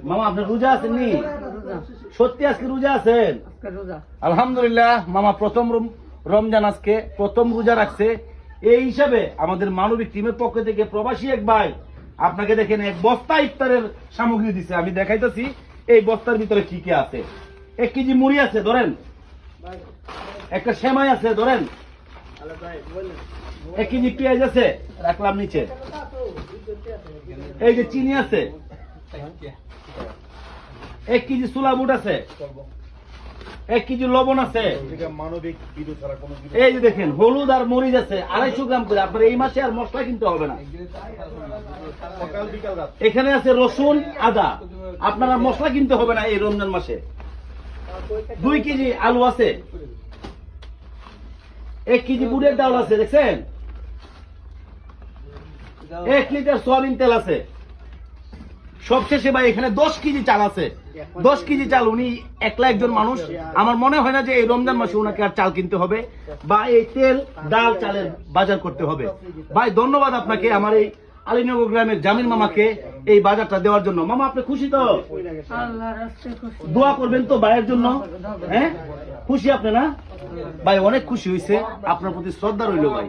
মামা আপনি রোজা আছেন নি? সত্যি আজকে রোজা আছেন? আলহামদুলিল্লাহ মামা প্রথম রমজান আজকে প্রথম রোজা রাখছে। এই হিসাবে আমাদের মানবিক টিমের পক্ষ থেকে প্রবাসী এক ভাই আপনাকে দেখেন এক বস্তা ইফতারের সামগ্রী দিছে। আমি দেখাইতেছি এই বস্তার ভিতরে কি কি আছে। 1 কেজি মুড়ি আছে ধরেন, একটা সেমাই আছে ধরেন, 1 কেজি পেঁয়াজ আছে রাখলাম নিচে, এই যে চিনি আছে, 1 কেজি ছোলা বুট আছে, 1 কেজি লবণ আছে, এই যে দেখেন হলুদ আর মরিচ আছে 250 গ্রাম করে। আপনার এই মাসে আর মশলা কিনতে হবে না। এখানে আছে রসুন আদা, আপনারা মশলা কিনতে হবে না এই রমজান মাসে। 2 কেজি আলু আছে, 1 কেজি বুটের ডাল আছে দেখছেন, 1 লিটার সয়াবিন তেল আছে। সবশেষে ভাই এখানে 10 কেজি চাল আছে। 10 কেজি চাল, উনি একলা একজন মানুষ, আমার মনে হয় না যে এই রমজান মাসে ওনাকে আর চাল কিনতে হবে বা এই তেল ডাল চালের বাজার করতে হবে। ভাই ধন্যবাদ আপনাকে, আমার এই আলীনগর গ্রামের জামিল মামাকে এই বাজারটা দেওয়ার জন্য। মামা আপনি খুশি তো? দোয়া করবেন তো ভাইয়ের জন্য? হ্যাঁ খুশি আপনি না? ভাই অনেক খুশি হয়েছে, আপনার প্রতি শ্রদ্ধা রইল ভাই।